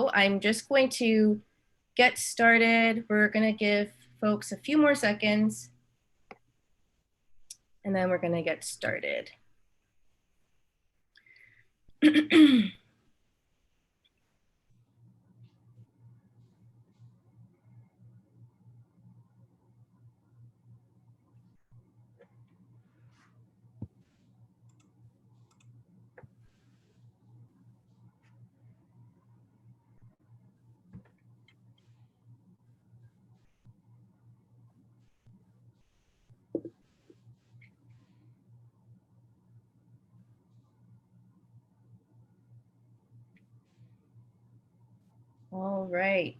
So I'm just going to get started. We're going to give folks a few more seconds, and then we're going to get started. All right.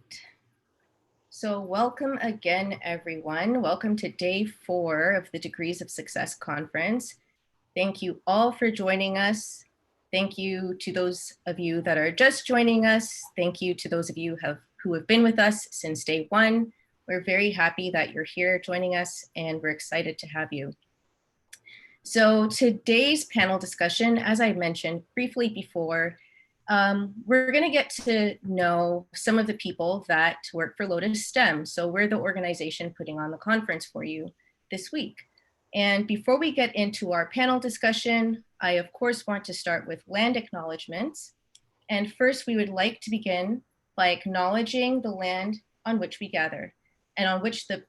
So welcome again, everyone. Welcome to day 4 of the Degrees of Success Conference. Thank you all for joining us. Thank you to those of you that are just joining us. Thank you to those of you who have been with us since day 1. We're very happy that you're here joining us, and we're excited to have you. So today's panel discussion, as I mentioned briefly before, we're going to get to know some of the people that work for Lotus STEMM. So we're the organization putting on the conference for you this week. And before we get into our panel discussion, I of course want to start with land acknowledgements. And first, we would like to begin by acknowledging the land on which we gather and on which the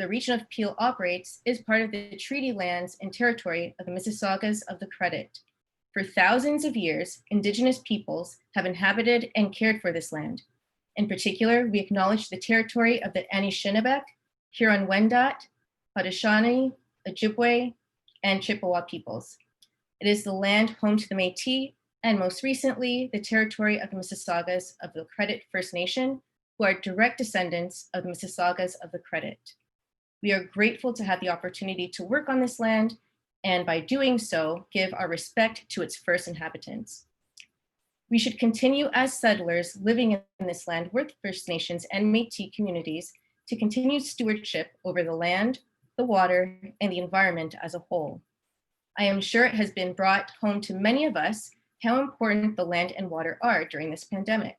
region of Peel operates is part of the treaty lands and territory of the Mississaugas of the Credit. For thousands of years, Indigenous peoples have inhabited and cared for this land. In particular, we acknowledge the territory of the Anishinaabe, Huron-Wendat, Haudenosaunee, Ojibwe, and Chippewa peoples. It is the land home to the Métis, and most recently, the territory of the Mississaugas of the Credit First Nation, who are direct descendants of the Mississaugas of the Credit. We are grateful to have the opportunity to work on this land, and by doing so, give our respect to its first inhabitants. We should continue as settlers living in this land with First Nations and Métis communities to continue stewardship over the land, the water, and the environment as a whole. I am sure it has been brought home to many of us how important the land and water are during this pandemic.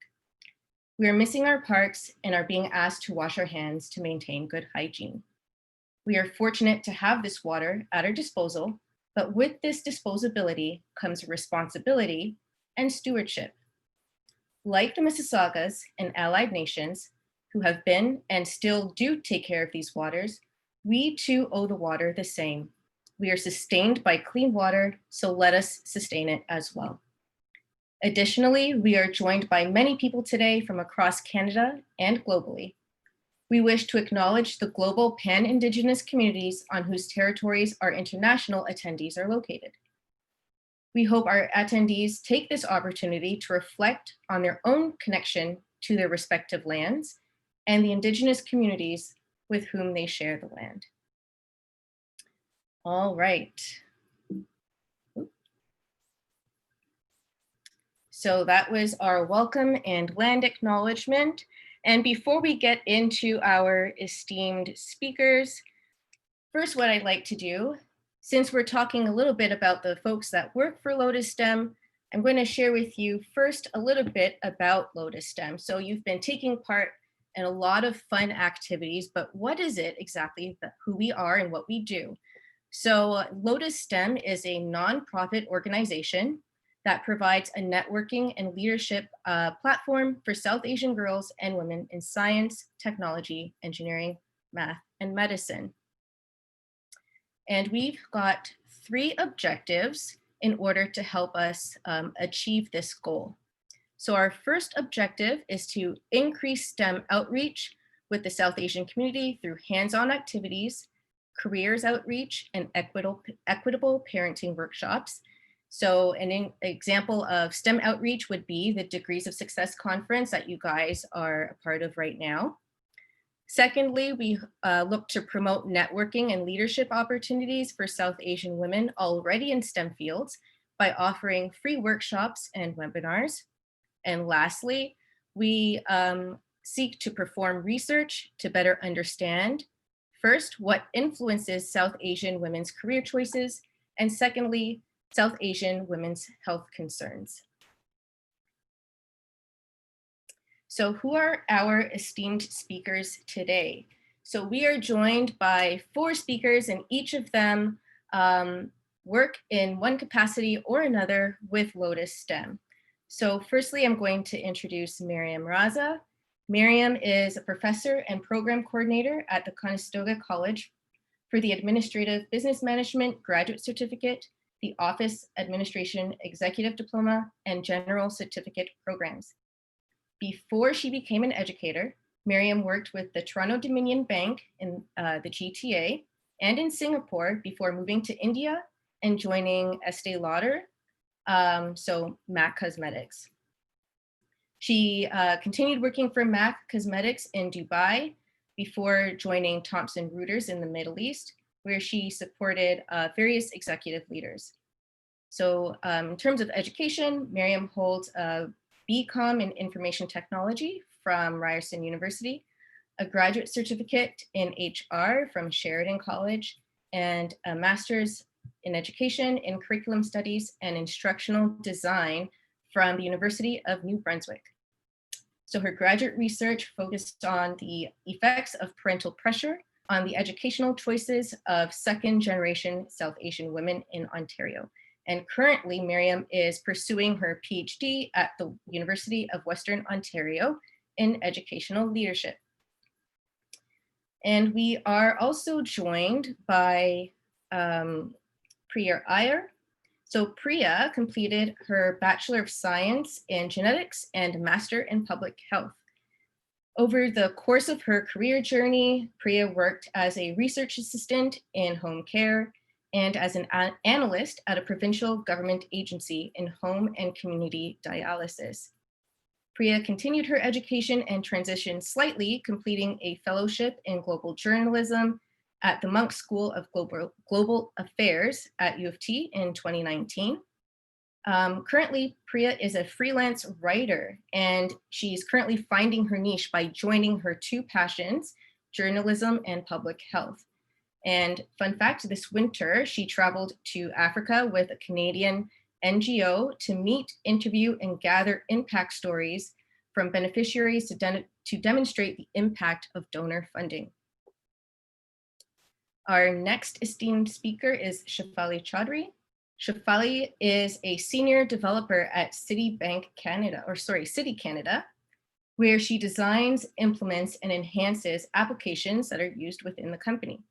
We are missing our parks and are being asked to wash our hands to maintain good hygiene. We are fortunate to have this water at our disposal, but with this disposability comes responsibility and stewardship. Like the Mississaugas and allied nations who have been and still do take care of these waters, we too owe the water the same. We are sustained by clean water, so let us sustain it as well. Additionally, we are joined by many people today from across Canada and globally. We wish to acknowledge the global pan-Indigenous communities on whose territories our international attendees are located. We hope our attendees take this opportunity to reflect on their own connection to their respective lands and the Indigenous communities with whom they share the land. All right. So that was our welcome and land acknowledgement. And before we get into our esteemed speakers, first what I'd like to do, since we're talking a little bit about the folks that work for Lotus STEMM, I'm going to share with you first a little bit about Lotus STEMM. So you've been taking part in a lot of fun activities, but what is it exactly, who we are and what we do? So Lotus STEMM is a nonprofit organization that provides a networking and leadership platform for South Asian girls and women in science, technology, engineering, math, and medicine. And we've got 3 objectives in order to help us achieve this goal. So our first objective is to increase STEM outreach with the South Asian community through hands-on activities, careers outreach, and equitable parenting workshops. So an example of STEM outreach would be the Degrees of Success Conference that you guys are a part of right now. Secondly, we look to promote networking and leadership opportunities for South Asian women already in STEM fields by offering free workshops and webinars. And lastly, we seek to perform research to better understand, first, what influences South Asian women's career choices, and secondly, South Asian women's health concerns. So who are our esteemed speakers today? So we are joined by 4 speakers, and each of them work in one capacity or another with Lotus STEM. So firstly, I'm going to introduce Miriam Raza. Miriam is a professor and program coordinator at the Conestoga College for the Administrative Business Management Graduate Certificate, the Office Administration Executive Diploma, and General Certificate programs. Before she became an educator, Miriam worked with the Toronto Dominion Bank in the GTA and in Singapore before moving to India and joining Estee Lauder, so MAC Cosmetics. She continued working for MAC Cosmetics in Dubai before joining Thomson Reuters in the Middle East, where she supported various executive leaders. So in terms of education, Miriam holds a BCom in Information Technology from Ryerson University, a graduate certificate in HR from Sheridan College, and a master's in education in curriculum studies and instructional design from the University of New Brunswick. So her graduate research focused on the effects of parental pressure on the educational choices of second-generation South Asian women in Ontario. And currently, Miriam is pursuing her PhD at the University of Western Ontario in educational leadership. And we are also joined by Priya Iyer. So Priya completed her Bachelor of Science in Genetics and Master in Public Health. Over the course of her career journey, Priya worked as a research assistant in home care and as an analyst at a provincial government agency in home and community dialysis. Priya continued her education and transitioned slightly, completing a fellowship in global journalism at the Monk School of Global Affairs at U of T in 2019. Currently, Priya is a freelance writer, and she's currently finding her niche by joining her 2 passions, journalism and public health. And fun fact, this winter, she traveled to Africa with a Canadian NGO to meet, interview, and gather impact stories from beneficiaries to demonstrate the impact of donor funding. Our next esteemed speaker is Shefali Chaudhry. Shefali is a senior developer at City Canada, where she designs, implements, and enhances applications that are used within the company.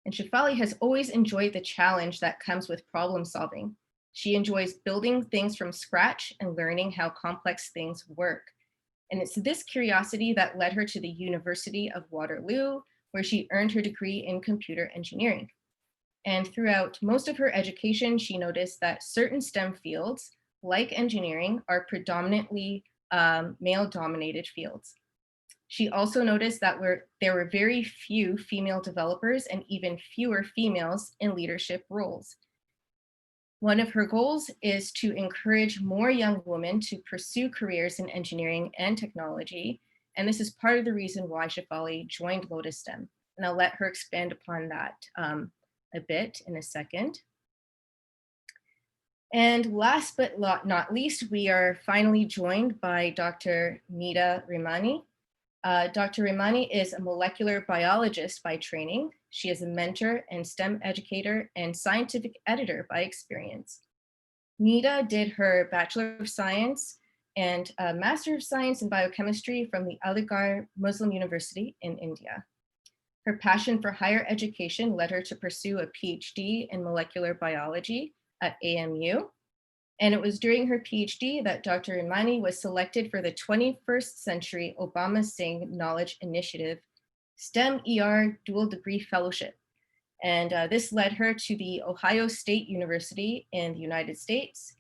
And Shefali has always enjoyed the challenge that comes with problem solving. She enjoys building things from scratch and learning how complex things work. And it's this curiosity that led her to the University of Waterloo, where she earned her degree in computer engineering. And throughout most of her education, she noticed that certain STEM fields, like engineering, are predominantly male-dominated fields. She also noticed that there were very few female developers and even fewer females in leadership roles. One of her goals is to encourage more young women to pursue careers in engineering and technology. And this is part of the reason why Shefali joined Lotus STEM. And I'll let her expand upon that a bit in a second. And last but not least, we are finally joined by Dr. Meeta Rimani. Dr. Rimani is a molecular biologist by training. She is a mentor and STEM educator and scientific editor by experience. Meeta did her Bachelor of Science and a Master of Science in Biochemistry from the Aligarh Muslim University in India. Her passion for higher education led her to pursue a PhD in molecular biology at AMU. And it was during her PhD that Dr. Rimani was selected for the 21st Century Obama Singh Knowledge Initiative STEM ER Dual Degree Fellowship. And this led her to the Ohio State University in the United States.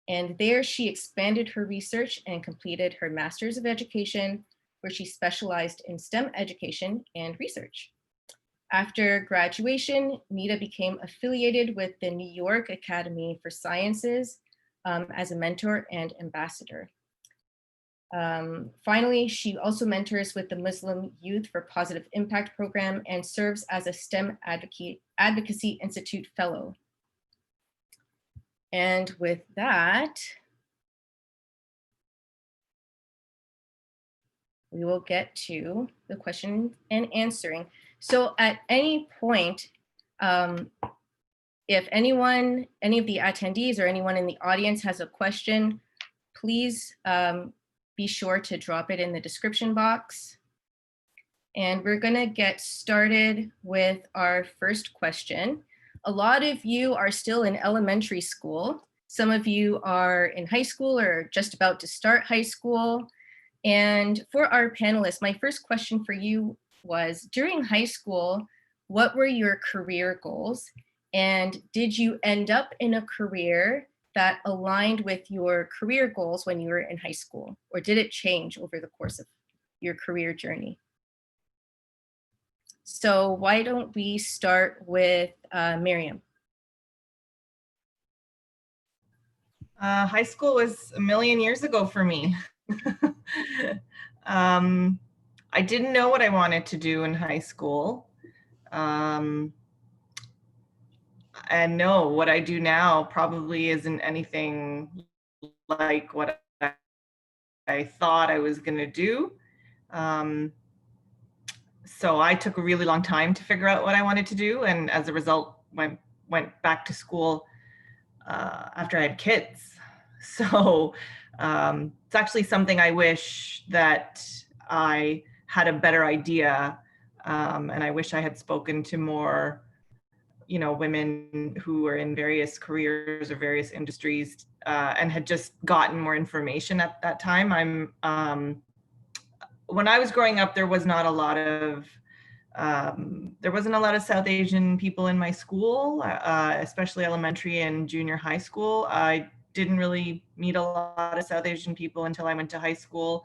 And there she expanded her research and completed her Master's of Education, where she specialized in STEM education and research. After graduation, Meeta became affiliated with the New York Academy for Sciences as a mentor and ambassador. Finally, she also mentors with the Muslim Youth for Positive Impact program and serves as a STEM Advocacy Institute Fellow. And with that, we will get to the question and answering. So at any point, if any of the attendees or anyone in the audience has a question, please be sure to drop it in the description box. And we're gonna get started with our first question. A lot of you are still in elementary school. Some of you are in high school or just about to start high school. And for our panelists, my first question for you was, during high school, what were your career goals? And did you end up in a career that aligned with your career goals when you were in high school? Or did it change over the course of your career journey? So why don't we start with Miriam? High school was a million years ago for me. I didn't know what I wanted to do in high school. And no, what I do now probably isn't anything like what I thought I was going to do. So I took a really long time to figure out what I wanted to do. And as a result, went back to school after I had kids. So it's actually something I wish that I had a better idea. And I wish I had spoken to more, women who were in various careers or various industries and had just gotten more information at that time. When I was growing up, there was not a lot of there wasn't a lot of South Asian people in my school, especially elementary and junior high school. I didn't really meet a lot of South Asian people until I went to high school.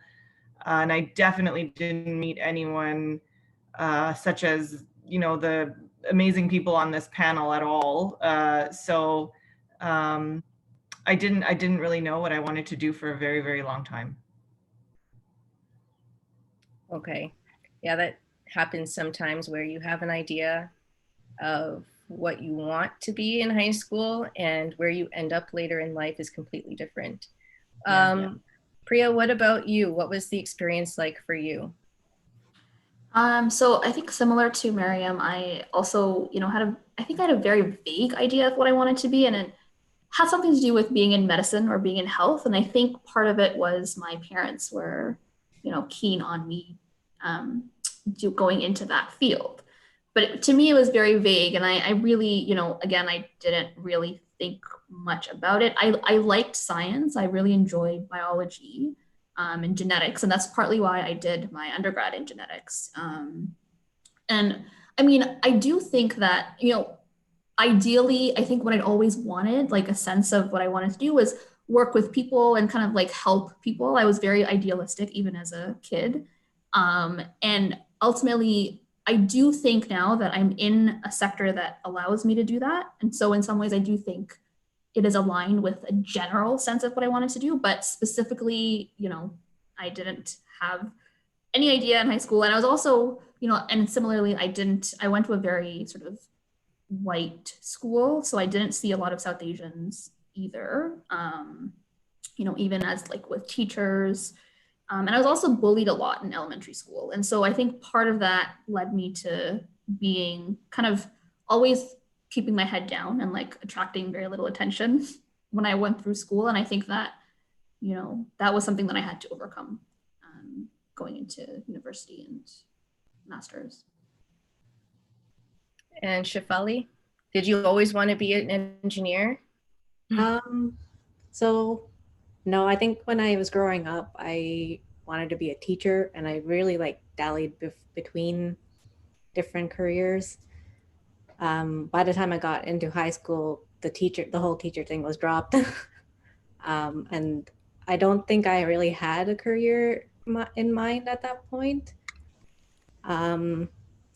And I definitely didn't meet anyone such as, the amazing people on this panel at all. So I didn't really know what I wanted to do for a very, very long time. Okay. Yeah, that happens sometimes where you have an idea of what you want to be in high school and where you end up later in life is completely different. Yeah. Priya, what about you? What was the experience like for you? So I think similar to Miriam, I also, I had a very vague idea of what I wanted to be, and it had something to do with being in medicine or being in health. And I think part of it was my parents were, keen on me going into that field. But to me, it was very vague. And I really, again, I didn't really think much about it. I liked science. I really enjoyed biology and genetics. And that's partly why I did my undergrad in genetics. And I mean, I do think that, ideally, I think what I'd always wanted, like a sense of what I wanted to do was work with people and kind of like help people. I was very idealistic even as a kid. And ultimately, I do think now that I'm in a sector that allows me to do that. And so in some ways, I do think it is aligned with a general sense of what I wanted to do, but specifically, I didn't have any idea in high school. And I was also, and similarly, I went to a very sort of white school. So I didn't see a lot of South Asians either, even as like with teachers. And I was also bullied a lot in elementary school. And so I think part of that led me to being kind of always keeping my head down and like attracting very little attention when I went through school. And I think that, that was something that I had to overcome going into university and master's. And Shefali, did you always want to be an engineer? So no, I think when I was growing up, I wanted to be a teacher, and I really like dallied between different careers. By the time I got into high school, the whole teacher thing was dropped. And I don't think I really had a career in mind at that point. And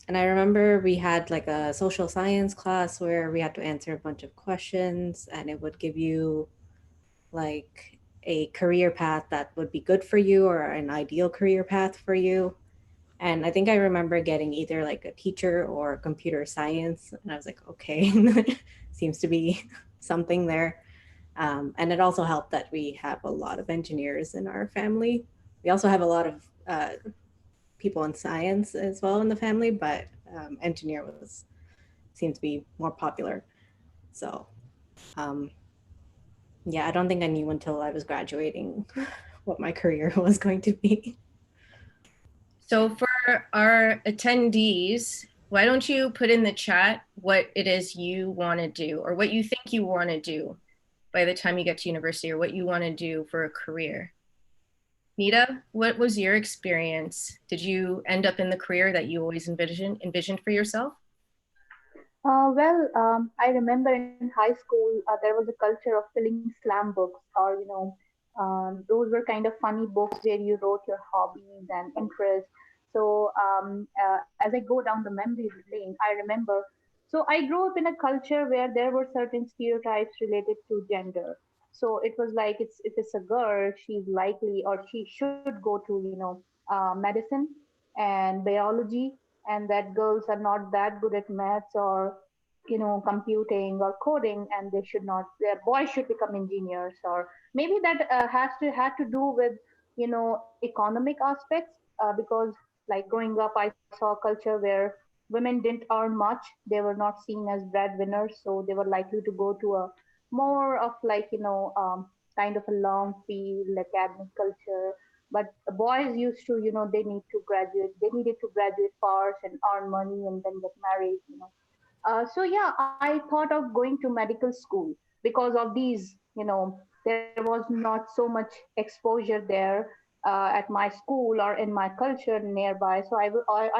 I remember we had like a social science class where we had to answer a bunch of questions, and it would give you like a career path that would be good for you or an ideal career path for you. And I think I remember getting either like a teacher or computer science. And I was like, okay, seems to be something there. And it also helped that we have a lot of engineers in our family. We also have a lot of people in science as well in the family, but engineer seemed to be more popular. So yeah, I don't think I knew until I was graduating what my career was going to be. So for our attendees, why don't you put in the chat what it is you want to do, or what you think you want to do by the time you get to university, or what you want to do for a career. Nita, what was your experience? Did you end up in the career that you always envisioned for yourself? I remember in high school there was a culture of filling slam books, or those were kind of funny books where you wrote your hobbies and interests. So as I go down the memory lane, I remember. So I grew up in a culture where there were certain stereotypes related to gender. So it was like, if it's a girl, she's likely, or she should go to medicine and biology, and that girls are not that good at maths or computing or coding, and they should not, their boys should become engineers. Or maybe that had to do with economic aspects, because like growing up I saw a culture where women didn't earn much, they were not seen as breadwinners, so they were likely to go to a more of like kind of a long field academic culture. But the boys used to, they needed to graduate fast and earn money and then get married. So yeah, I thought of going to medical school because of these. There was not so much exposure there at my school or in my culture nearby. So I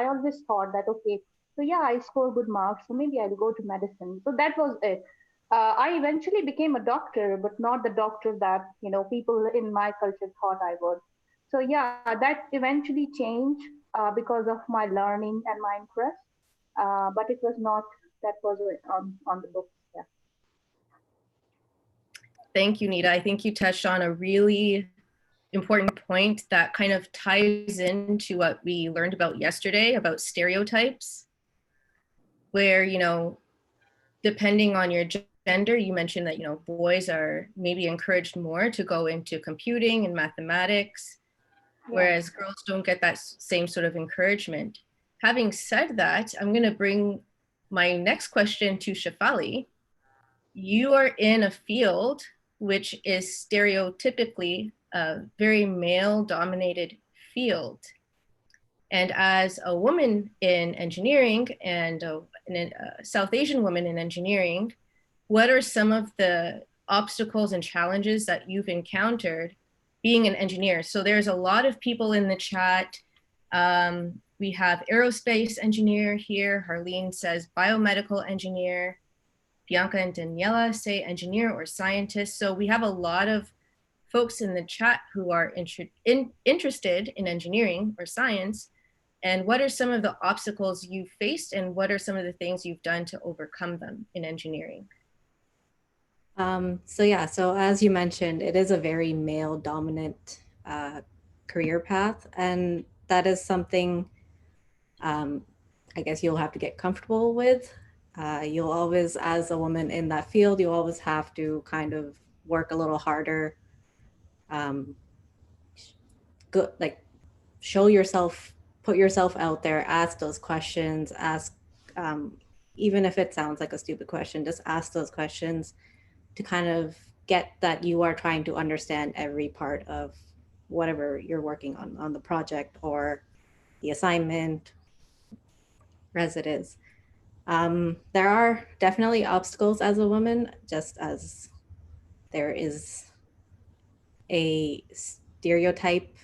always thought that, okay, so yeah, I score good marks, so maybe I'll go to medicine. So that was it. I eventually became a doctor, but not the doctor that people in my culture thought I would. So yeah, that eventually changed because of my learning and my interest. But it was not, that was on the books. Yeah. Thank you, Nita. I think you touched on a really important point that kind of ties into what we learned about yesterday about stereotypes, where, depending on your gender, you mentioned that, boys are maybe encouraged more to go into computing and mathematics, whereas girls don't get that same sort of encouragement. Having said that, I'm going to bring my next question to Shefali. You are in a field which is stereotypically a very male-dominated field. And as a woman in engineering and a South Asian woman in engineering, what are some of the obstacles and challenges that you've encountered being an engineer? So there's a lot of people in the chat. We have aerospace engineer here. Harleen says biomedical engineer. Bianca and Daniela say engineer or scientist. So we have a lot of folks in the chat who are interested in engineering or science. And what are some of the obstacles you've faced, and what are some of the things you've done to overcome them in engineering? So as you mentioned, it is a very male dominant career path. And that is something I guess you'll have to get comfortable with. You'll always, as a woman in that field, you always have to kind of work a little harder. Show yourself, put yourself out there, ask those questions, even if it sounds like a stupid question, just ask those questions to kind of get that you are trying to understand every part of whatever you're working on the project or the assignment, as it is. There are definitely obstacles as a woman, just as there is a stereotype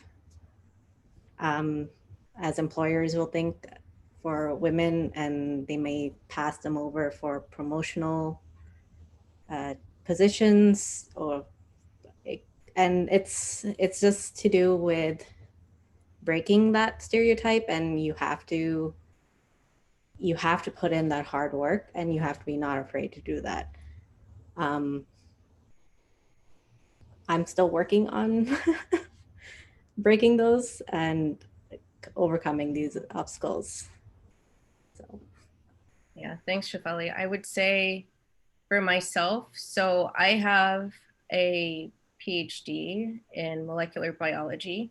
as employers will think for women, and they may pass them over for promotional positions, and it's just to do with breaking that stereotype, and you have to put in that hard work, and you have to be not afraid to do that. I'm still working on breaking those and overcoming these obstacles. So yeah, thanks, Shefali. I would say for myself, so I have a PhD in molecular biology,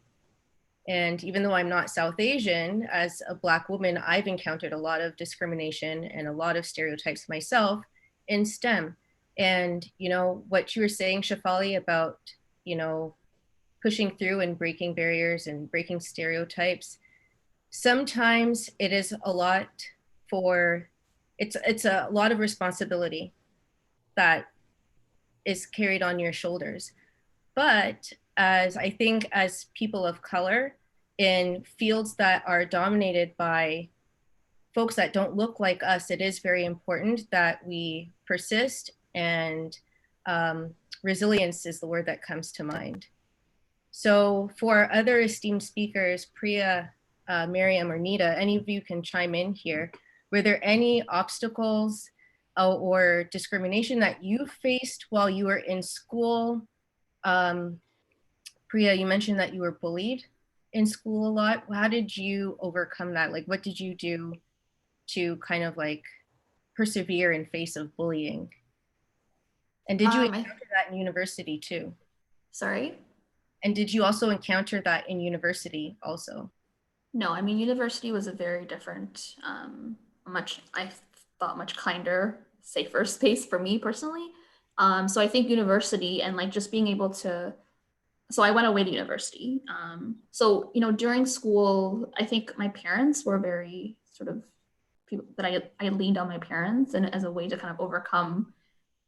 And even though I'm not South Asian, as a Black woman, I've encountered a lot of discrimination and a lot of stereotypes myself in STEM. And, you know, what you were saying, Shafali, about, you know, pushing through and breaking barriers and breaking stereotypes, sometimes it is a lot for, it's a lot of responsibility that is carried on your shoulders. But as I think as people of color in fields that are dominated by folks that don't look like us, it is very important that we persist, and resilience is the word that comes to mind. So for other esteemed speakers, Priya, Miriam, or Nita, any of you can chime in here. Were there any obstacles or discrimination that you faced while you were in school? Priya, you mentioned that you were bullied in school a lot. How did you overcome that? Like, what did you do to kind of like persevere in face of bullying? And did you encounter that in university too? Sorry? And did you also encounter that in university also? No, I mean, university was a very different, I thought much kinder, safer space for me personally. So I think university and like just being able to, so I went away to university. So, you know, during school, I think my parents were very sort of people that I leaned on my parents and as a way to kind of overcome,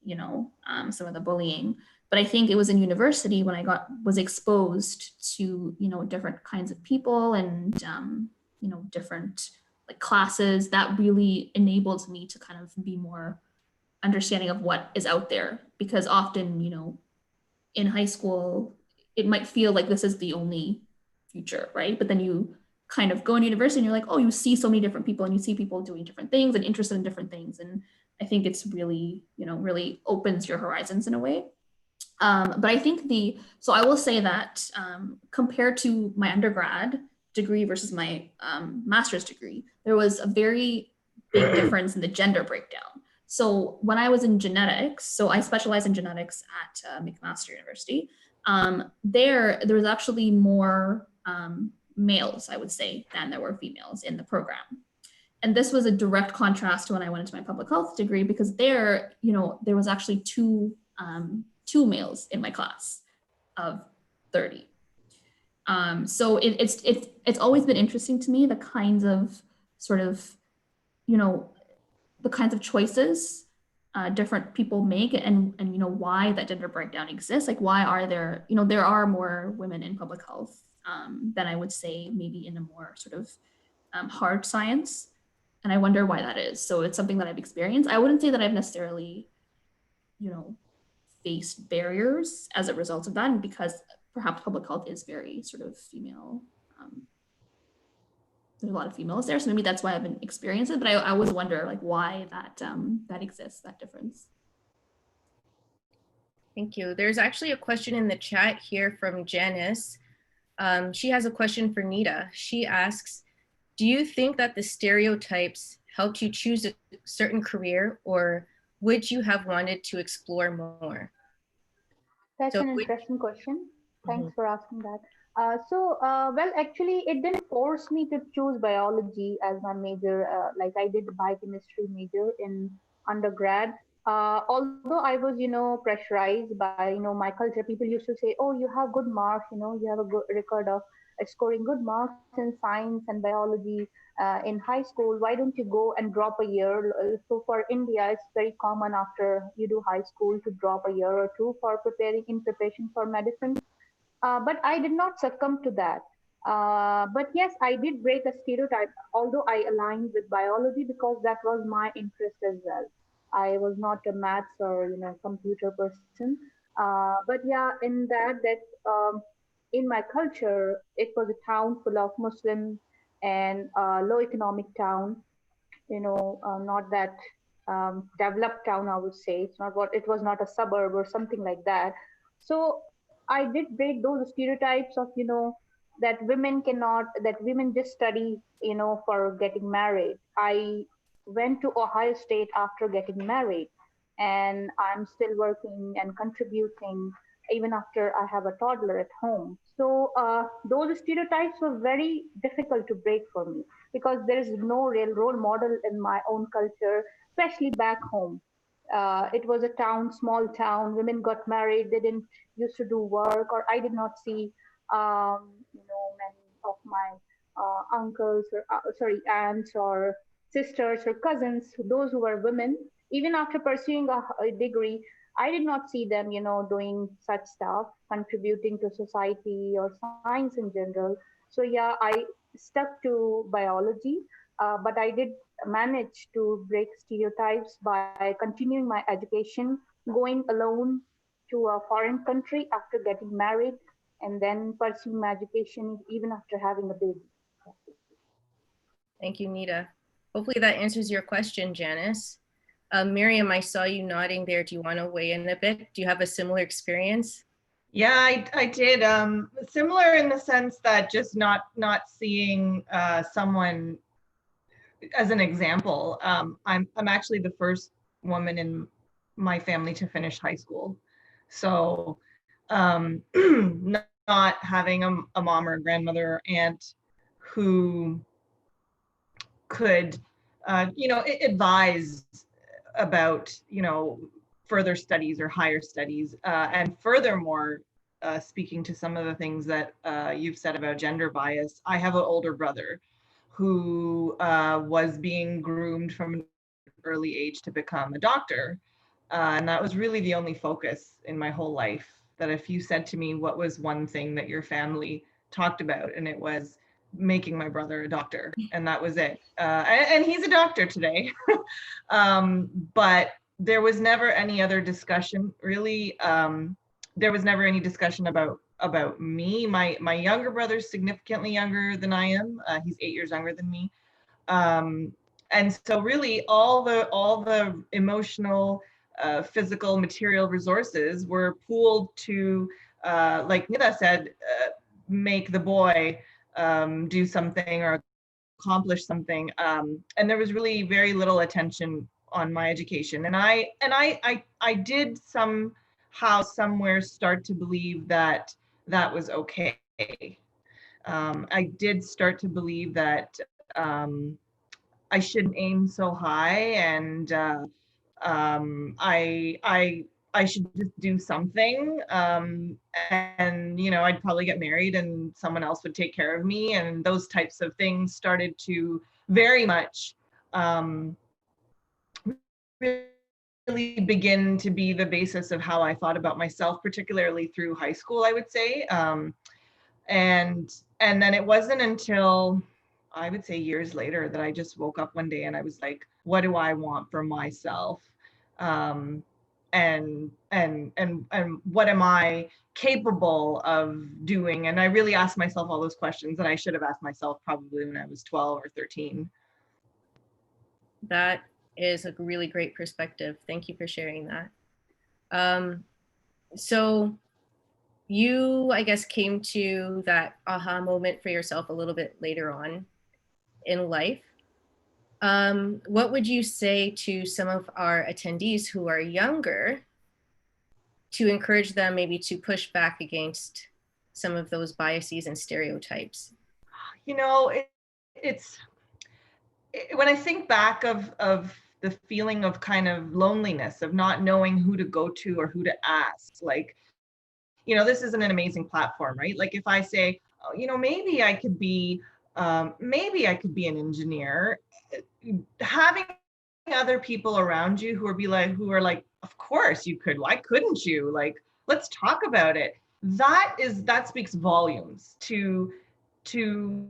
you know, some of the bullying. But I think it was in university when I was exposed to, you know, different kinds of people and, you know, different like classes that really enabled me to kind of be more understanding of what is out there. Because often, you know, in high school, it might feel like this is the only future, right? But then you kind of go into university and you're like, oh, you see so many different people and you see people doing different things and interested in different things. And I think it's really, you know, really opens your horizons in a way. But I think so I will say that compared to my undergrad degree versus my master's degree, there was a very big difference in the gender breakdown. So when I was in genetics, so I specialize in genetics at McMaster University, there was actually more males, I would say, than there were females in the program. And this was a direct contrast to when I went into my public health degree, because there, you know, there was actually two males in my class of 30. So it's always been interesting to me, the kinds of sort of, you know, the kinds of choices different people make and, you know, why that gender breakdown exists. Like, why are there, you know, there are more women in public health than I would say maybe in a more sort of hard science. And I wonder why that is. So it's something that I've experienced. I wouldn't say that I've necessarily, you know, faced barriers as a result of that, and because perhaps public health is very sort of female. There's a lot of females there, so maybe that's why I haven't experienced it. But I always wonder like why that exists, that difference. Thank you. There's actually a question in the chat here from Janice. She has a question for Nita. She asks, do you think that the stereotypes helped you choose a certain career, or would you have wanted to explore more? That's an interesting question. Thanks for asking that. Well, actually, it didn't force me to choose biology as my major. Like I did biochemistry major in undergrad. Although I was, you know, pressurized by, you know, my culture. People used to say, "Oh, you have good marks. You know, you have a good record of scoring good marks in science and biology in high school. Why don't you go and drop a year?" So for India, it's very common after you do high school to drop a year or two for preparation for medicine. But I did not succumb to that. But yes, I did break a stereotype, although I aligned with biology because that was my interest as well. I was not a maths or, you know, computer person. But yeah, in in my culture, it was a town full of Muslims and low economic town. You know, not that developed town, I would say. It's not what it was not a suburb or something like that. So I did break those stereotypes of, you know, that women cannot, that women just study, you know, for getting married. I went to Ohio State after getting married, and I'm still working and contributing even after I have a toddler at home. So those stereotypes were very difficult to break for me because there is no real role model in my own culture, especially back home. It was a town, small town. Women got married. They didn't used to do work, or I did not see, many of my uncles or sorry, aunts or sisters or cousins, those who were women. Even after pursuing a degree, I did not see them, doing such stuff, contributing to society or science in general. So yeah, I stuck to biology, but I did manage to break stereotypes by continuing my education, going alone to a foreign country after getting married, and then pursuing my education even after having a baby. Thank you, Nita. Hopefully that answers your question, Janice. Miriam, I saw you nodding there. Do you want to weigh in a bit? Do you have a similar experience? Yeah, I did. Similar in the sense that just not seeing someone as an example. I'm actually the first woman in my family to finish high school, so not having a mom or a grandmother or aunt who could, advise about, further studies or higher studies. And furthermore, speaking to some of the things that you've said about gender bias, I have an older brother who was being groomed from an early age to become a doctor. And that was really the only focus in my whole life. That if you said to me, what was one thing that your family talked about? And it was making my brother a doctor, and that was it. And he's a doctor today. But there was never any other discussion, really. There was never any discussion about me. My younger brother's significantly younger than I am. He's 8 years younger than me. And so really all the emotional, physical, material resources were pooled to, like Nida said, make the boy do something or accomplish something. And there was really very little attention on my education. And I did somehow, somewhere start to believe that that was okay. I did start to believe that I shouldn't aim so high, and I should just do something, and I'd probably get married and someone else would take care of me, and those types of things started to very much really begin to be the basis of how I thought about myself, particularly through high school, I would say. And then it wasn't until, I would say, years later that I just woke up one day and I was like, what do I want for myself? And what am I capable of doing? And I really asked myself all those questions that I should have asked myself probably when I was 12 or 13. That is a really great perspective. Thank you for sharing that. So you, I guess, came to that aha moment for yourself a little bit later on in life. What would you say to some of our attendees who are younger to encourage them maybe to push back against some of those biases and stereotypes? When I think back of the feeling of kind of loneliness, of not knowing who to go to or who to ask, like, this isn't an amazing platform, right? Like if I say, oh, maybe I could be an engineer, having other people around you who are like, of course you could. Why couldn't you? Like, let's talk about it. That speaks volumes to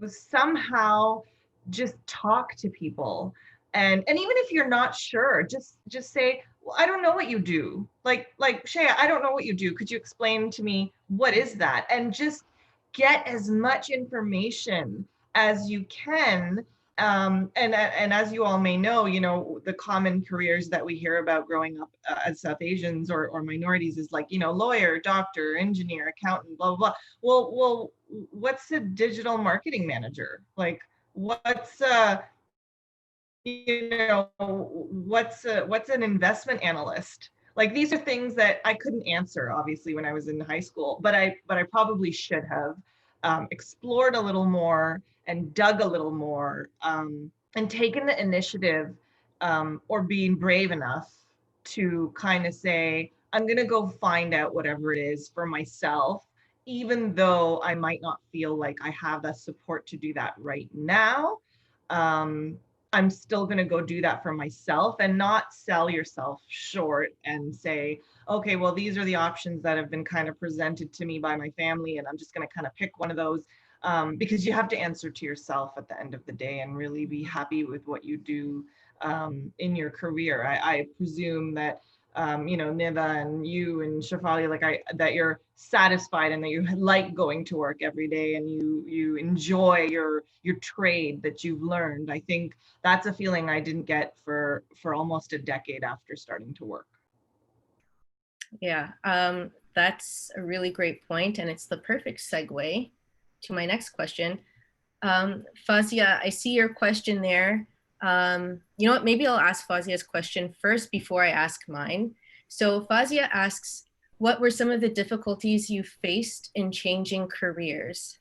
somehow just talk to people. And even if you're not sure, just say, well, I don't know what you do. Like Shaya, I don't know what you do. Could you explain to me what is that? And just get as much information as you can. And as you all may know, the common careers that we hear about growing up as South Asians or minorities is like, lawyer, doctor, engineer, accountant, blah, blah, blah. Well, what's a digital marketing manager? Like, what's what's an investment analyst? like these are things that I couldn't answer, obviously, when I was in high school, but I probably should have explored a little more and dug a little more, and taken the initiative, or being brave enough to kind of say, I'm going to go find out whatever it is for myself, even though I might not feel like I have the support to do that right now. I'm still going to go do that for myself, and not sell yourself short and say, okay, well, these are the options that have been kind of presented to me by my family, and I'm just going to kind of pick one of those, because you have to answer to yourself at the end of the day and really be happy with what you do in your career. I presume that you know, Niva and you and Shafali, like that you're satisfied and that you like going to work every day and you enjoy your trade that you've learned. I think that's a feeling I didn't get for almost a decade after starting to work. Yeah, that's a really great point, and it's the perfect segue to my next question. Fazia, I see your question there. You know what, maybe I'll ask Fazia's question first before I ask mine. So Fazia asks, what were some of the difficulties you faced in changing careers?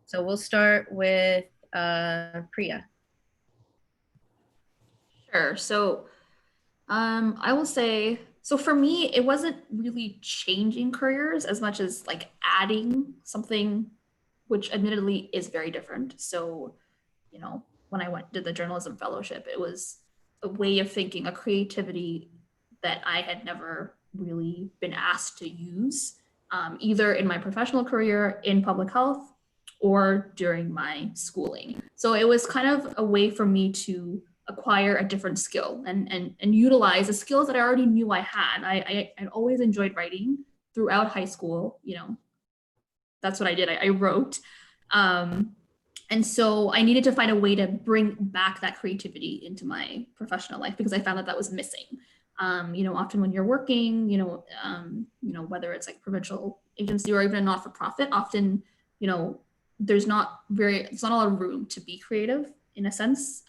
So we'll start with Priya. Sure. So I will say, so for me, it wasn't really changing careers as much as like adding something, which admittedly is very different. So, you know, when I did the journalism fellowship, it was a way of thinking, a creativity that I had never really been asked to use, either in my professional career in public health or during my schooling. So it was kind of a way for me to acquire a different skill and utilize the skills that I already knew I had. I always enjoyed writing throughout high school. You know, that's what I did. I wrote. And so I needed to find a way to bring back that creativity into my professional life because I found that that was missing. You know, often when you're working, you know, whether it's like provincial agency or even a not-for-profit, often, you know, there's not a lot of room to be creative in a sense.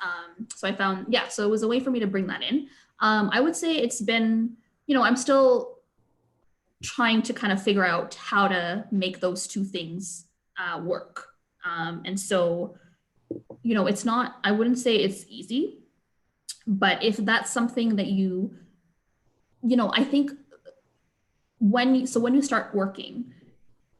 So I found, yeah, so it was a way for me to bring that in. I would say it's been, you know, I'm still trying to kind of figure out how to make those two things work. And so, you know, it's not, I wouldn't say it's easy, but if that's something that you know, I think when you start working,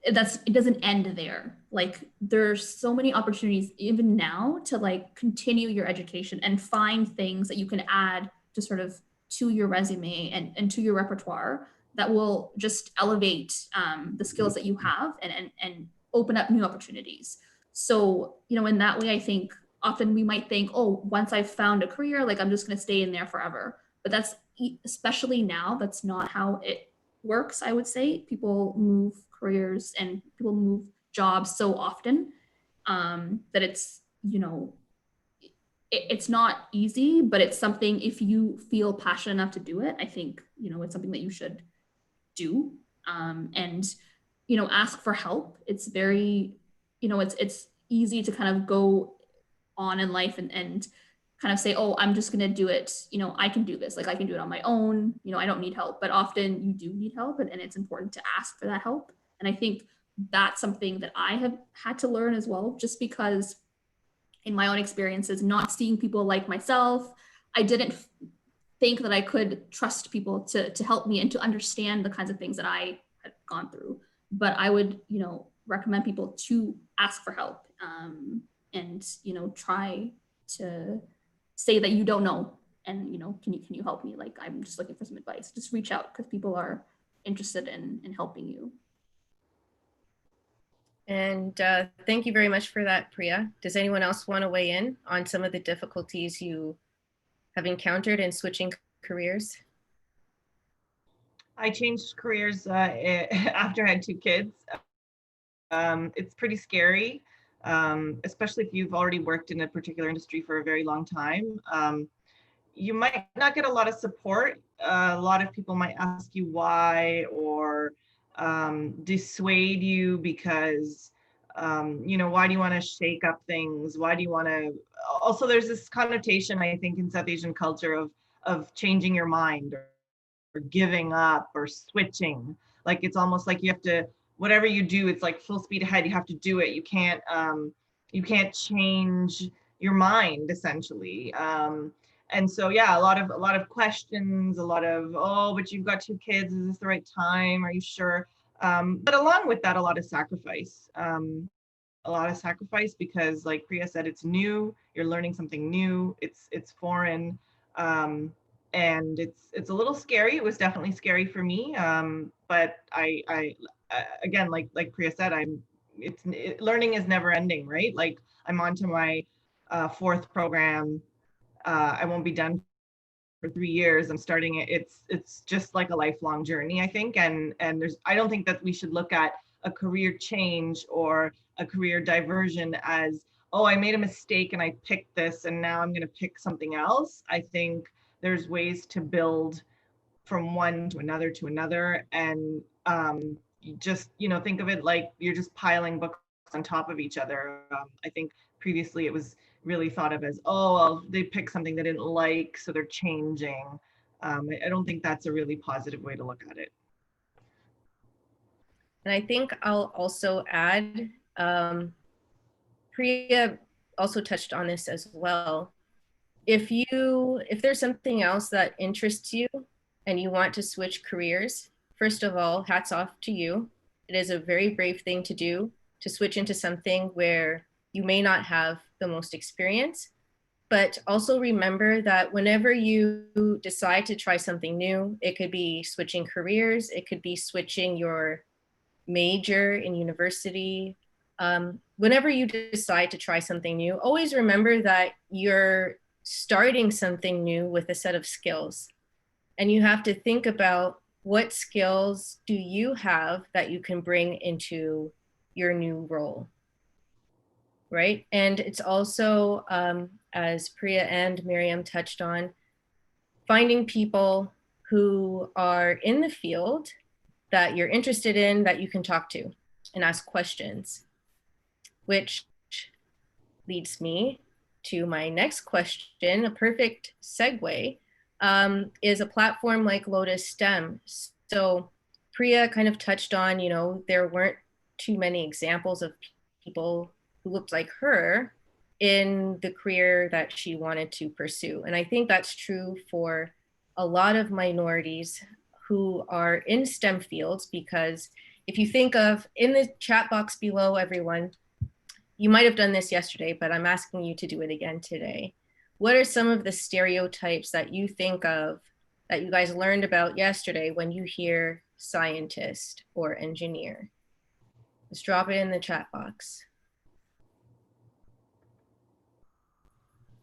it doesn't end there. Like there's so many opportunities even now to like continue your education and find things that you can add to sort of to your resume and to your repertoire that will just elevate the skills that you have and open up new opportunities. So, you know, in that way, I think often we might think, oh, once I've found a career, like I'm just going to stay in there forever. But that's, especially now, that's not how it works. I would say people move careers and people move jobs so often that it's, you know, it's not easy, but it's something, if you feel passionate enough to do it, I think, you know, it's something that you should do. And, you know, ask for help. It's very, you know, it's easy to kind of go on in life and kind of say, oh, I'm just going to do it. You know, I can do this. Like I can do it on my own. You know, I don't need help, but often you do need help and it's important to ask for that help. And I think that's something that I have had to learn as well, just because in my own experiences, not seeing people like myself, I didn't think that I could trust people to help me and to understand the kinds of things that I had gone through. But I would, you know, recommend people to ask for help and, you know, try to say that you don't know and, you know, can you help me? Like, I'm just looking for some advice. Just reach out because people are interested in helping you. And thank you very much for that, Priya. Does anyone else want to weigh in on some of the difficulties you have encountered in switching careers? I changed careers after I had 2 kids. It's pretty scary, especially if you've already worked in a particular industry for a very long time. You might not get a lot of support. A lot of people might ask you why or dissuade you because, you know, why do you want to shake up things? Why do you want to? Also, there's this connotation, I think, in South Asian culture of changing your mind giving up or switching. Like it's almost like you have to, whatever you do, it's like full speed ahead. You have to do it. You can't change your mind essentially. And so yeah, a lot of questions, a lot of, oh, but you've got 2 kids. Is this the right time? Are you sure? But along with that, a lot of sacrifice. Because like Priya said, it's new. You're learning something new. It's foreign. And it's a little scary. It was definitely scary for me. But I again, like Priya said, learning is never ending, right? Like I'm on to my 4th program. I won't be done for 3 years. I'm starting it. It's just like a lifelong journey, I think. And I don't think that we should look at a career change or a career diversion as, oh, I made a mistake and I picked this and now I'm going to pick something else. I think there's ways to build from one to another. And you just, think of it like you're just piling books on top of each other. I think previously it was really thought of as, oh, well, they picked something they didn't like, so they're changing. I don't think that's a really positive way to look at it. And I think I'll also add, Priya also touched on this as well. If there's something else that interests you and you want to switch careers, first of all, hats off to you. It is a very brave thing to do, to switch into something where you may not have the most experience. But also remember that whenever you decide to try something new, it could be switching careers, it could be switching your major in university. Whenever you decide to try something new, always remember that you're starting something new with a set of skills. And you have to think about what skills do you have that you can bring into your new role, right? And it's also, as Priya and Miriam touched on, finding people who are in the field that you're interested in, that you can talk to and ask questions, which leads me to my next question. A perfect segue is a platform like Lotus STEMM. So Priya kind of touched on, there weren't too many examples of people who looked like her in the career that she wanted to pursue. And I think that's true for a lot of minorities who are in STEM fields, because if you think of, in the chat box below, everyone, you might have done this yesterday, but I'm asking you to do it again today. What are some of the stereotypes that you think of that you guys learned about yesterday when you hear scientist or engineer? Just drop it in the chat box.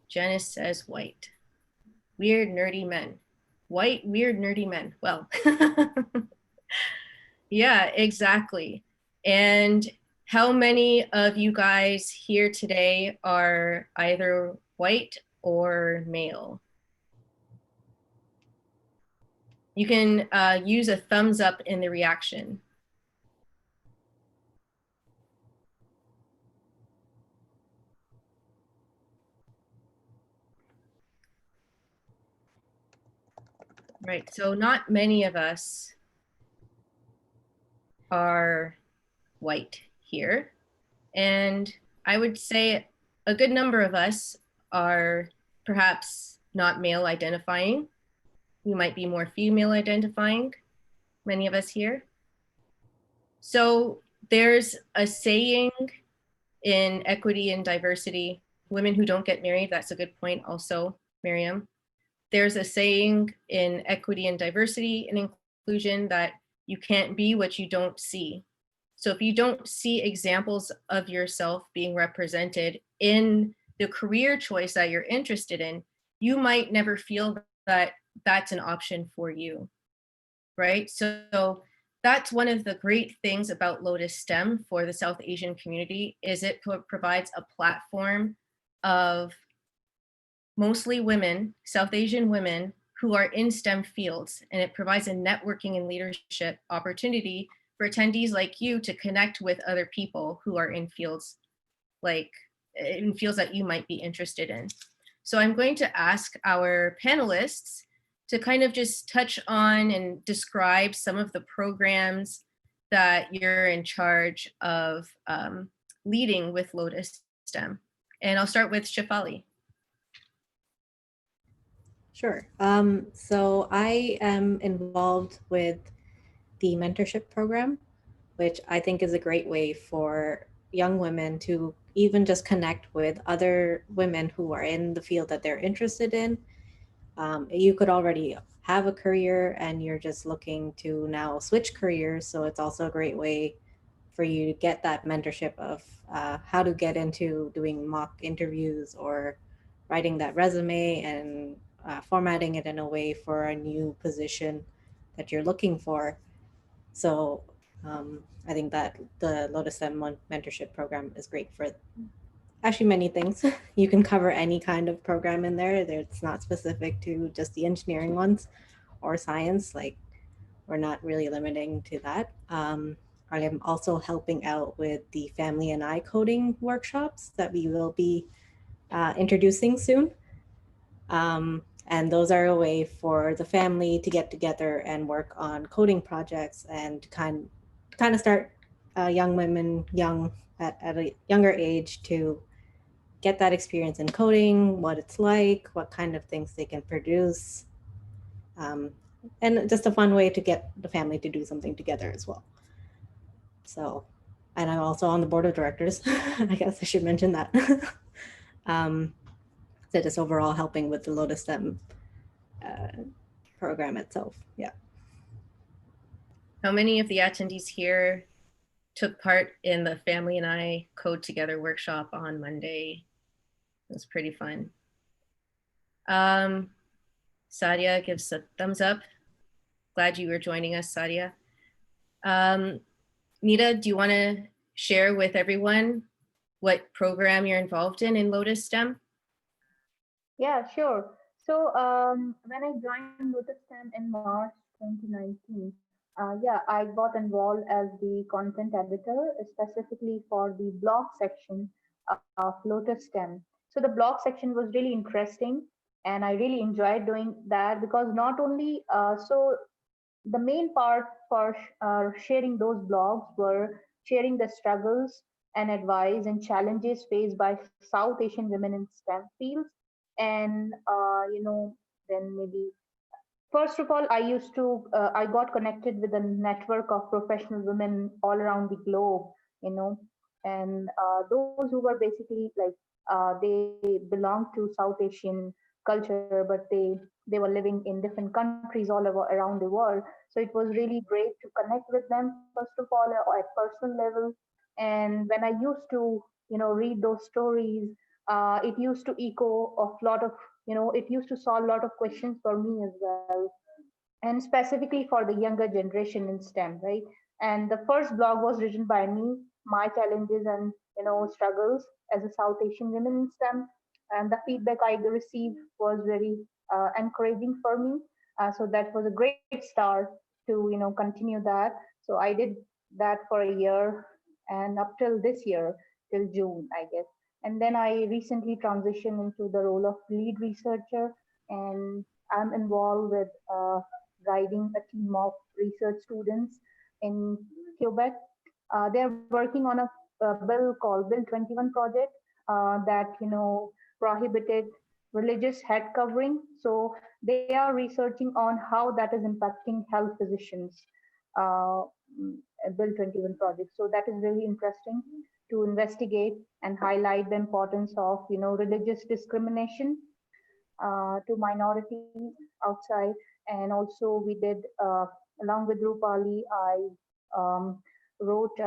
Janice says white. Weird, nerdy men. White, weird, nerdy men. Well, yeah, exactly. And how many of you guys here today are either white or male? You can use a thumbs up in the reaction. Right, so not many of us are white here. And I would say a good number of us are perhaps not male identifying. We might be more female identifying, many of us here. So there's a saying in equity and diversity, women who don't get married, that's a good point also, Miriam. There's a saying in equity and diversity and inclusion that you can't be what you don't see. So if you don't see examples of yourself being represented in the career choice that you're interested in, you might never feel that that's an option for you, right? So that's one of the great things about Lotus STEMM for the South Asian community, is it provides a platform of mostly women, South Asian women, who are in STEM fields, and it provides a networking and leadership opportunity for attendees like you to connect with other people who are in fields that you might be interested in. So I'm going to ask our panelists to kind of just touch on and describe some of the programs that you're in charge of leading with Lotus STEM. And I'll start with Shefali. Sure. So I am involved with the mentorship program, which I think is a great way for young women to even just connect with other women who are in the field that they're interested in. You could already have a career and you're just looking to now switch careers. So it's also a great way for you to get that mentorship of how to get into doing mock interviews or writing that resume and formatting it in a way for a new position that you're looking for. So I think that the Lotus STEM mentorship program is great for actually many things. You can cover any kind of program in there. It's not specific to just the engineering ones or science. Like, we're not really limiting to that. I am also helping out with the Family and I coding workshops that we will be introducing soon. And those are a way for the family to get together and work on coding projects and to kind of start young women at a younger age to get that experience in coding, what it's like, what kind of things they can produce, and just a fun way to get the family to do something together as well. So, and I'm also on the board of directors. I guess I should mention that. So just overall helping with the Lotus STEM program itself. Yeah. How many of the attendees here took part in the Family and I Code Together workshop on Monday? It was pretty fun. Sadia gives a thumbs up. Glad you were joining us, Sadia. Nita, do you want to share with everyone what program you're involved in Lotus STEM? Yeah, sure. So when I joined Lotus STEM in March 2019, yeah, I got involved as the content editor, specifically for the blog section of Lotus STEM. So the blog section was really interesting, and I really enjoyed doing that because not only so the main part for sharing those blogs were sharing the struggles and advice and challenges faced by South Asian women in STEM fields, and then maybe first of all, I got connected with a network of professional women all around the globe, you know, and those who were basically like they belonged to South Asian culture, but they were living in different countries all over around the world. So it was really great to connect with them first of all at personal level. And when I used to, read those stories, it used to echo a lot of, it used to solve a lot of questions for me as well, and specifically for the younger generation in STEM, right? And the first blog was written by me, my challenges and struggles as a South Asian woman in STEM, and the feedback I received was very encouraging for me. So that was a great start to continue that. So I did that for a year, and up till this year, till June, I guess. And then I recently transitioned into the role of lead researcher, and I'm involved with guiding a team of research students in Quebec. They're working on a bill called Bill 21 project that prohibited religious head covering. So they are researching on how that is impacting health physicians. Uh, Bill 21 project. So that is really interesting to investigate and highlight the importance of religious discrimination to minorities outside. And also we did, along with Rupali, I wrote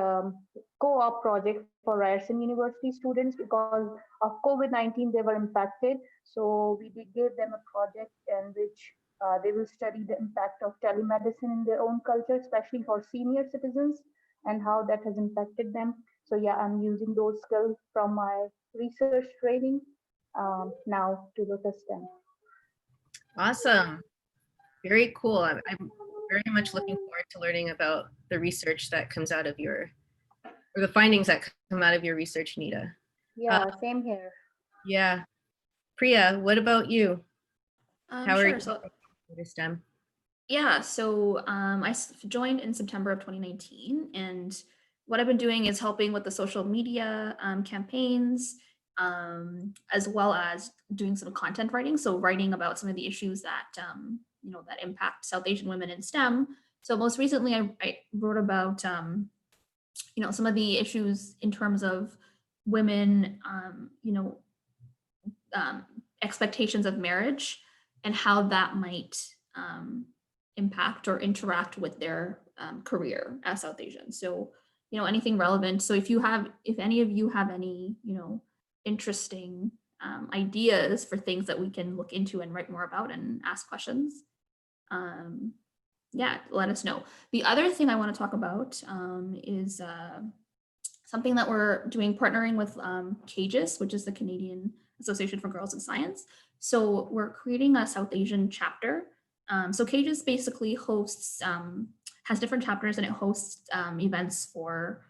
co-op project for Ryerson University students because of COVID-19, they were impacted. So we gave them a project in which they will study the impact of telemedicine in their own culture, especially for senior citizens, and how that has impacted them. So yeah, I'm using those skills from my research training now to Lotus STEM. Awesome. Very cool. I'm very much looking forward to learning about the research that comes out of or the findings that come out of your research, Nita. Yeah, same here. Yeah. Priya, what about you? Sure. So Lotus STEM? Yeah, so joined in September of 2019, and what I've been doing is helping with the social media campaigns, as well as doing some content writing. So writing about some of the issues that that impact South Asian women in STEM. So most recently, I wrote about some of the issues in terms of women, expectations of marriage and how that might impact or interact with their career as South Asian. So, anything relevant. So if any of you have any, interesting ideas for things that we can look into and write more about and ask questions, yeah, let us know. The other thing I want to talk about is something that we're doing, partnering with CAGES, which is the Canadian Association for Girls in Science. So we're creating a South Asian chapter. So CAGES basically hosts, has different chapters, and it hosts events for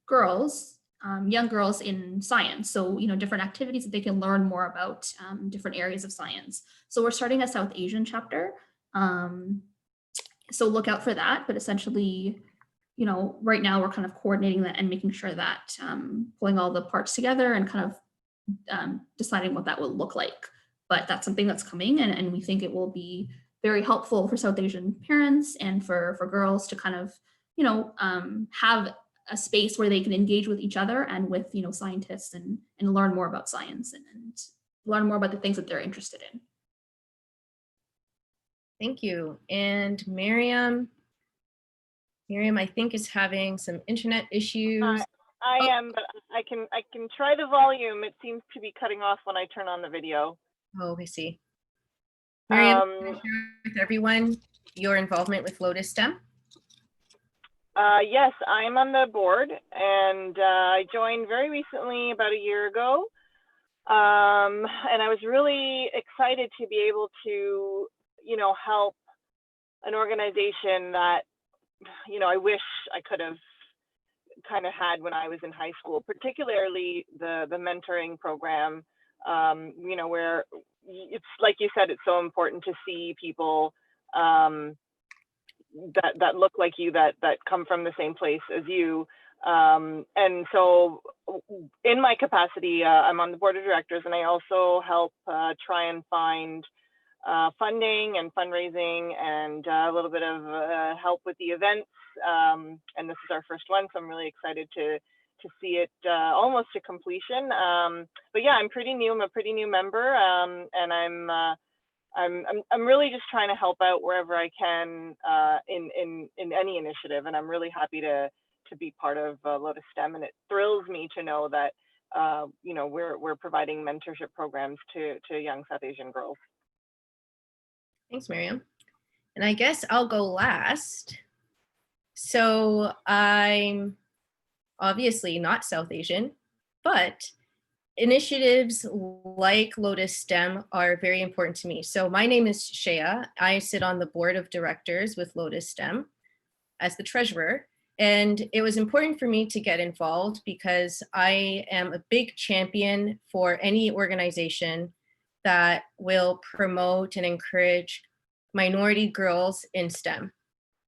girls, young girls in science. So, different activities that they can learn more about different areas of science. So we're starting a South Asian chapter. So look out for that, but essentially, right now we're kind of coordinating that and making sure that pulling all the parts together and kind of deciding what that will look like. But that's something that's coming, and we think it will be very helpful for South Asian parents and for girls to kind of, have a space where they can engage with each other and with, scientists and learn more about science and learn more about the things that they're interested in. Thank you. And Miriam, I think, is having some internet issues. I am, but I can try the volume. It seems to be cutting off when I turn on the video. Oh, I see. Miriam, can you share with everyone your involvement with Lotus STEM? Yes, I'm on the board, and I joined very recently, about a year ago. And I was really excited to be able to, help an organization that, I wish I could have kind of had when I was in high school, particularly the mentoring program, where it's like you said, it's so important to see people that look like you, that come from the same place as you. And so in my capacity, I'm on the board of directors, and I also help try and find funding and fundraising and a little bit of help with the events. And this is our first one, so I'm really excited to see it almost to completion. But yeah, I'm pretty new. I'm a pretty new member, and I'm really just trying to help out wherever I can in any initiative, and I'm really happy to be part of Lotus STEM, and it thrills me to know that we're providing mentorship programs to young South Asian girls. Thanks, Miriam. And I guess I'll go last. So I'm obviously not South Asian, but initiatives like Lotus STEM are very important to me. So my name is Shaya. I sit on the board of directors with Lotus STEM as the treasurer. And it was important for me to get involved because I am a big champion for any organization that will promote and encourage minority girls in STEM,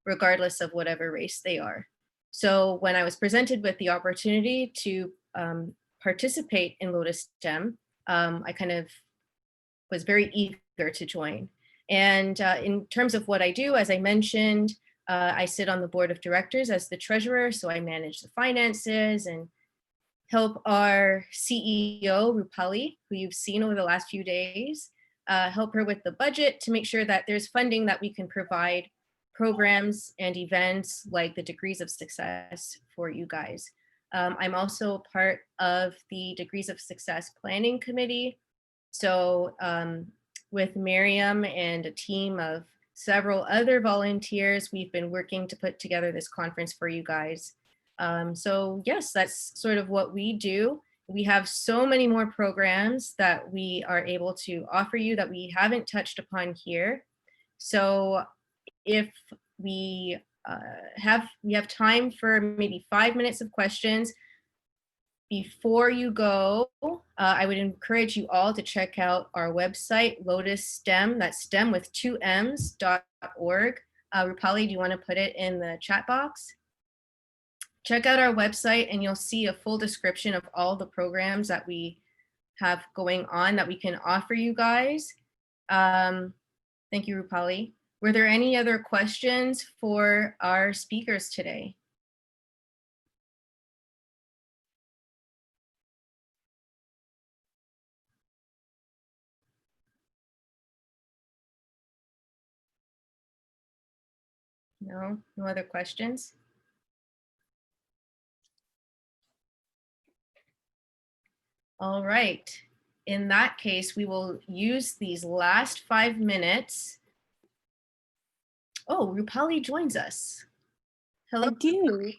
regardless of whatever race they are. So when I was presented with the opportunity to participate in Lotus STEM, I kind of was very eager to join. And in terms of what I do, as I mentioned, I sit on the board of directors as the treasurer, so I manage the finances and help our CEO, Rupali, who you've seen over the last few days, help her with the budget to make sure that there's funding that we can provide programs and events like the Degrees of Success for you guys. I'm also part of the Degrees of Success Planning Committee. So with Miriam and a team of several other volunteers, we've been working to put together this conference for you guys. So yes, that's sort of what we do. We have so many more programs that we are able to offer you that we haven't touched upon here. So if we have time for maybe 5 minutes of questions, before you go, I would encourage you all to check out our website, Lotus STEM, that's STEM with 2 M's.org. Rupali, do you want to put it in the chat box? Check out our website and you'll see a full description of all the programs that we have going on that we can offer you guys. Thank you, Rupali. Were there any other questions for our speakers today? No, no other questions? All right. In that case, we will use these last 5 minutes. Oh, Rupali joins us. Hello. I do.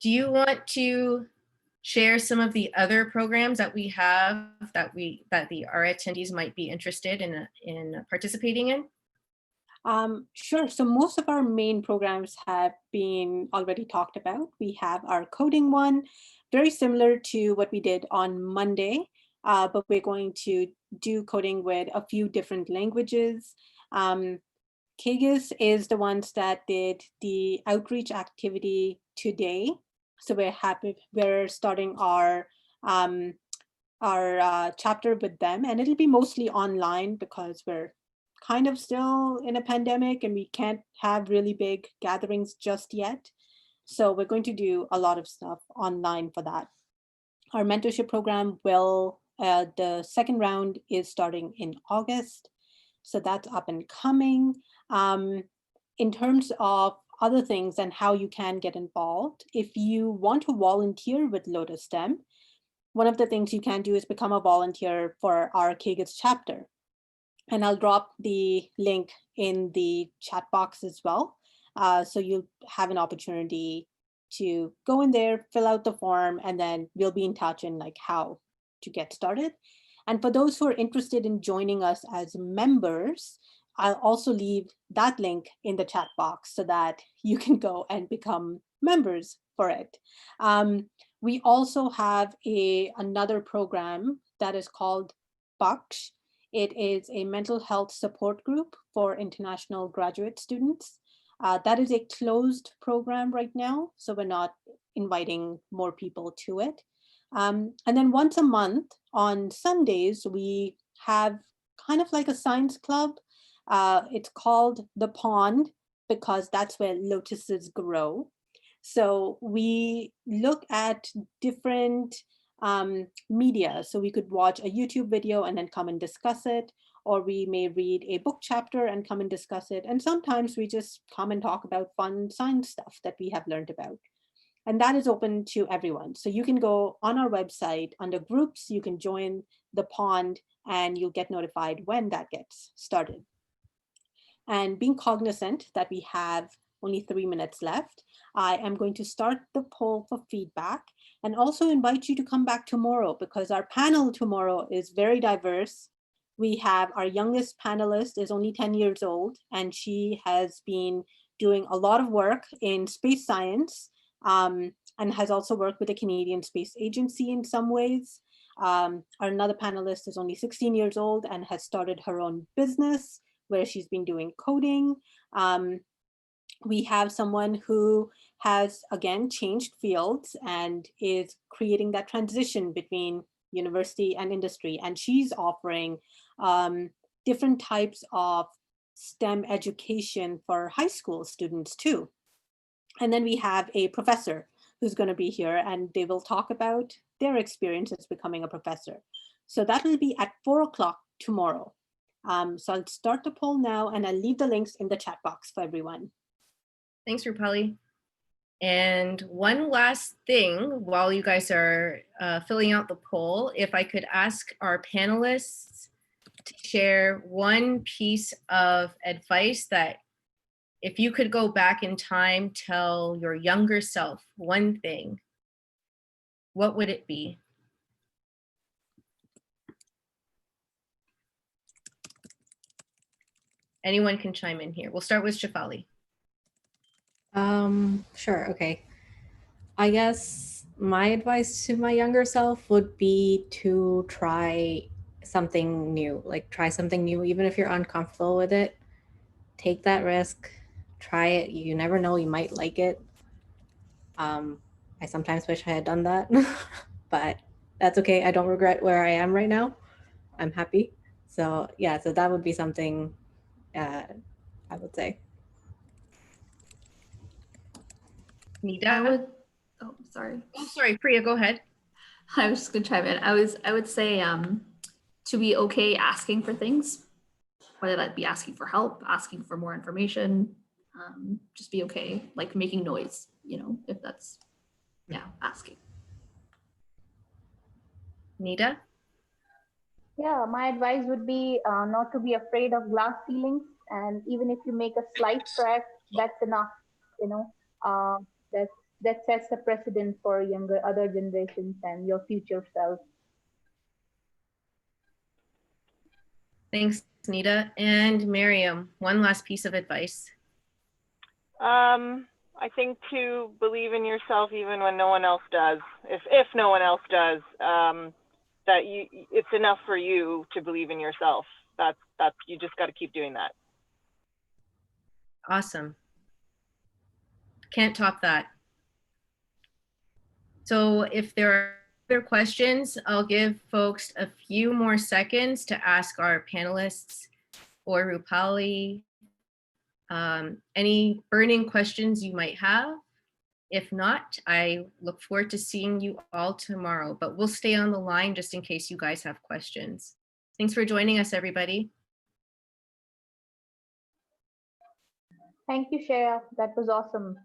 Do you want to share some of the other programs that we have that our attendees might be interested in participating in? Sure. So most of our main programs have been already talked about. We have our coding one, very similar to what we did on Monday, but we're going to do coding with a few different languages. Kyrgyz is the ones that did the outreach activity today. So we're starting our chapter with them, and it'll be mostly online because we're kind of still in a pandemic and we can't have really big gatherings just yet. So we're going to do a lot of stuff online for that. Our mentorship program the second round is starting in August. So that's up and coming. In terms of other things and how you can get involved, if you want to volunteer with Lotus STEM, one of the things you can do is become a volunteer for our Kyrgyz chapter. And I'll drop the link in the chat box as well. So you'll have an opportunity to go in there, fill out the form, and then we'll be in touch in like how to get started. And for those who are interested in joining us as members, I'll also leave that link in the chat box so that you can go and become members for it. We also have another program that is called Baksh. It is a mental health support group for international graduate students. That is a closed program right now, so we're not inviting more people to it. And then once a month on Sundays, we have kind of like a science club. It's called The Pond because that's where lotuses grow. So we look at different media. So we could watch a YouTube video and then come and discuss it, or we may read a book chapter and come and discuss it. And sometimes we just come and talk about fun science stuff that we have learned about. And that is open to everyone. So you can go on our website under groups, you can join The Pond and you'll get notified when that gets started. And being cognizant that we have only 3 minutes left, I am going to start the poll for feedback and also invite you to come back tomorrow because our panel tomorrow is very diverse. We have our youngest panelist is only 10 years old and she has been doing a lot of work in space science and has also worked with the Canadian Space Agency in some ways. Another panelist is only 16 years old and has started her own business where she's been doing coding. We have someone who has, again, changed fields and is creating that transition between university and industry. And she's offering different types of STEM education for high school students too. And then we have a professor who's going to be here and they will talk about their experience as becoming a professor. So that will be at 4 o'clock tomorrow. So I'll start the poll now and I'll leave the links in the chat box for everyone. Thanks, Rupali. And one last thing while you guys are filling out the poll, if I could ask our panelists to share one piece of advice that if you could go back in time, tell your younger self one thing, what would it be? Anyone can chime in here. We'll start with Shefali. Sure, okay. I guess My advice to my younger self would be to try something new. Like try something new, even if you're uncomfortable with it. Take that risk, try it. You never know, you might like it. I sometimes wish I had done that, but that's okay. I don't regret where I am right now. I'm happy. So yeah, so that would be something I would say. Nita? I would, oh, sorry. Oh, sorry, Priya, go ahead. I was just gonna chime in. I would say to be okay asking for things, whether that be asking for help, asking for more information, just be okay, like making noise, you know, if that's, yeah, asking. Nita? Yeah, my advice would be not to be afraid of glass ceilings, and even if you make a slight crack, that's enough. You know, uh, that that sets a precedent for younger other generations and your future self. Thanks, Nita. And Miriam, one last piece of advice. I think to believe in yourself even when no one else does. If no one else does, that it's enough for you to believe in yourself. That's you just got to keep doing that. Awesome. Can't top that. So if there are other questions, I'll give folks a few more seconds to ask our panelists or Rupali any burning questions you might have. If not, I look forward to seeing you all tomorrow, but we'll stay on the line just in case you guys have questions. Thanks for joining us, everybody. Thank you, Shaya. That was awesome.